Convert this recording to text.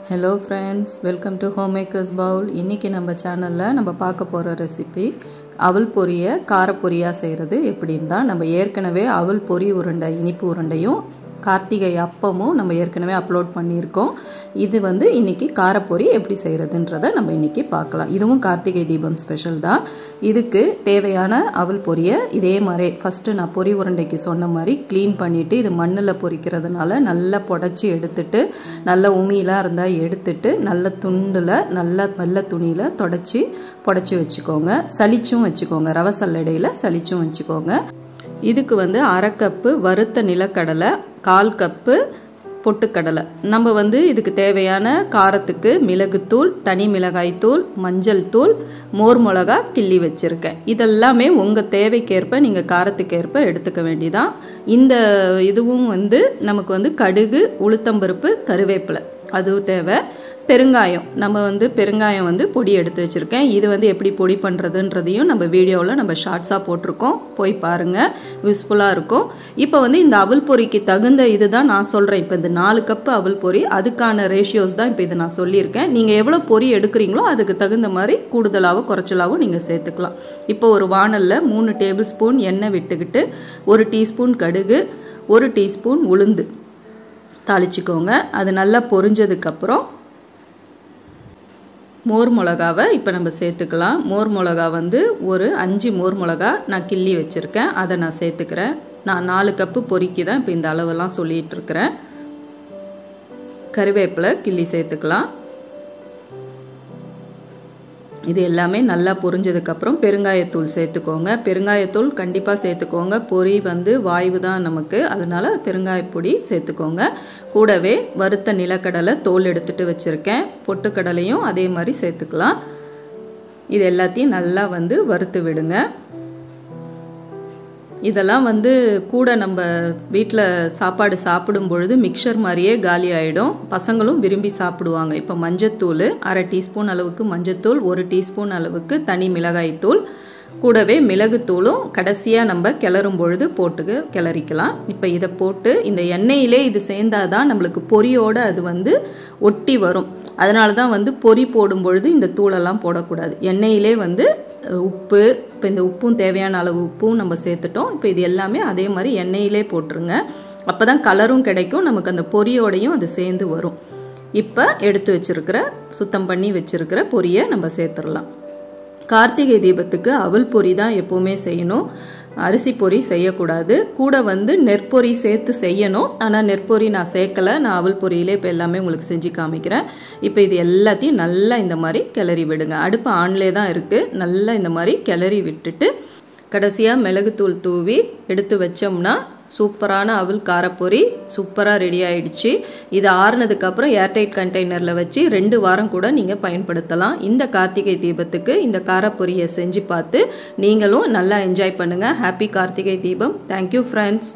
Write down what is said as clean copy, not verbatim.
Hello friends, welcome to Homemakers Bowl. இன்னைக்கு நம்ம சேனல்ல நம்ம பார்க்க போற ரெசிபி அவல் பொரிய கார பொரியா செய்யறது எப்படின்னு தான். நம்ம ஏற்கனவே அவல் பொரி உருண்டை இனிப்பு உருண்டையும் கார்த்திகை அப்பமும் நம்ம ஏற்கனவே அப்லோட் பண்ணியிருக்கோம். இது இன்னைக்கு காரப்பொரி எப்படி செய்யறதுன்றதை நம்ம இன்னைக்கு பார்க்கலாம். இதுவும் கார்த்திகை தீபம் ஸ்பெஷல் தான். இதுக்கு தேவையான அவல் பொரியை இதே மாதிரி ஃபஸ்ட்டு நான் பொரி உருண்டைக்கு சொன்ன மாதிரி க்ளீன் பண்ணிவிட்டு இது மண்ணில் பொரிக்கிறதுனால நல்லா புடச்சி எடுத்துட்டு நல்ல உமியெலாம் இருந்தால் எடுத்துட்டு நல்ல துண்டில் நல்ல வெள்ளை துணியில் புடச்சி வச்சுக்கோங்க. சளிச்சும் வச்சுக்கோங்க, ரவை சல்லடையில் சளிச்சும் வச்சுக்கோங்க. இதுக்கு அரை கப்பு வறுத்த நிலக்கடலை, 1/4 கப்பு பொட்டுக்கடலை. நம்ம இதுக்கு தேவையான காரத்துக்கு மிளகுத்தூள், தனி மிளகாய்த்தூள், மஞ்சள் தூள், மோர் மிளகா கிள்ளி வச்சுருக்கேன். இதெல்லாமே உங்கள் தேவைக்கேற்ப நீங்கள் காரத்துக்கேற்ப எடுத்துக்க வேண்டியதான். இந்த இதுவும் நமக்கு கடுகு, உளுத்தம்பருப்பு, கருவேப்பிலை அது தேவை. பெருங்காயம், நம்ம பெருங்காயம் பொடி எடுத்து வச்சுருக்கேன். இது எப்படி பொடி பண்ணுறதுன்றதையும் நம்ம வீடியோவில் நம்ம ஷார்ட்ஸாக போட்டிருக்கோம், போய் பாருங்கள், யூஸ்ஃபுல்லாக இருக்கும். இப்போ இந்த அவல் பொரிக்கு தகுந்த இது தான் நான் சொல்கிறேன். இப்போ இந்த 4 கப்பு அவல் பொரி அதுக்கான ரேஷியோஸ் தான் இப்போ இது நான் சொல்லியிருக்கேன். நீங்கள் எவ்வளோ பொரி எடுக்கிறீங்களோ அதுக்கு தகுந்த மாதிரி கூடுதலாகவும் குறைச்சலாகவும் நீங்கள் சேர்த்துக்கலாம். இப்போ ஒரு வாணலில் 3 டேபிள் ஸ்பூன் எண்ணெய் விட்டுக்கிட்டு 1 டீஸ்பூன் கடுகு, 1 டீஸ்பூன் உளுந்து தாளிச்சிக்கோங்க. அது நல்லா பொரிஞ்சதுக்கப்புறம் மோர் மிளகாவை இப்போ நம்ம சேர்த்துக்கலாம். மோர் மிளகா ஒரு 5 மோர் மிளகா நான் கிள்ளி வச்சுருக்கேன், அதை நான் சேர்த்துக்கிறேன். நான் 4 கப்பு பொரிக்கு தான் இப்போ இந்த அளவெல்லாம் சொல்லிகிட்டு இருக்கிறேன். கருவேப்பிலை கிள்ளி சேர்த்துக்கலாம். இது எல்லாமே நல்லா பொரிஞ்சதுக்கப்புறம் பெருங்காயத்தூள் சேர்த்துக்கோங்க. பெருங்காயத்தூள் கண்டிப்பாக சேர்த்துக்கோங்க. பொரி வாய்வு தான் நமக்கு, அதனால பெருங்காயப்பொடி சேர்த்துக்கோங்க. கூடவே வறுத்த நிலக்கடலை தோல் எடுத்துட்டு வச்சுருக்கேன். பொட்டுக்கடலையும் அதே மாதிரி சேர்த்துக்கலாம். இது எல்லாத்தையும் நல்லா வறுத்து விடுங்க. இதெல்லாம் கூட நம்ம வீட்டில் சாப்பாடு சாப்பிடும் பொழுது மிக்சர் மாதிரியே காலி ஆகிடும். பசங்களும் விரும்பி சாப்பிடுவாங்க. இப்போ மஞ்சத்தூள் 1/2 டீஸ்பூன் அளவுக்கு மஞ்சத்தூள், 1 டீஸ்பூன் அளவுக்கு தனி மிளகாய்த்தூள், கூடவே மிளகுத்தூளும் கடைசியாக நம்ம கிளறும் பொழுது போட்டு கிளறிக்கலாம். இப்போ இதை போட்டு இந்த எண்ணெயிலே இது சேர்ந்தாதான் நம்மளுக்கு பொரியோடு அது ஒட்டி வரும். அதனால தான் பொரி போடும் பொழுது இந்த தூளெல்லாம் போடக்கூடாது. எண்ணெயிலே உப்பு, இப்போ இந்த உப்பும் தேவையான அளவு உப்பும் நம்ம சேர்த்துட்டோம். இப்போ இது எல்லாமே அதே மாதிரி எண்ணெயிலே போட்டுருங்க. அப்போ தான் கலரும் கிடைக்கும், நமக்கு அந்த பொரியோடையும் அது சேர்ந்து வரும். இப்போ எடுத்து வச்சிருக்கிற சுத்தம் பண்ணி வச்சிருக்கிற பொரியை நம்ம சேர்த்துடலாம். கார்த்திகை தீபத்துக்கு அவல் பொரி தான் எப்போவுமே செய்யணும், அரிசி பொரி செய்யக்கூடாது. கூட நெற்பொரி சேர்த்து செய்யணும். ஆனால் நெற்பொரி நான் சேர்க்கலை, நான் அவல் பொரியிலே இப்போ எல்லாமே உங்களுக்கு செஞ்சு காமிக்கிறேன். இப்போ இது எல்லாத்தையும் நல்லா இந்த மாதிரி கிளறி விடுங்க. அடுப்பு ஆன்லே தான் இருக்குது. நல்லா இந்த மாதிரி கிளறி விட்டுட்டு கடைசியாக மிளகுத்தூள் தூவி எடுத்து வச்சோம்னா சூப்பரான அவல் காரப்பொரி சூப்பராக ரெடி ஆயிடுச்சு. இது ஆறுனதுக்கப்புறம் ஏர்டைட் கண்டெய்னரில் வச்சு 2 வாரம் கூட நீங்கள் பயன்படுத்தலாம். இந்த கார்த்திகை தீபத்துக்கு இந்த காரப்பொரியை செஞ்சு பார்த்து நீங்களும் நல்லா என்ஜாய் பண்ணுங்கள். Happy Karthigai Deepam. Thank you friends.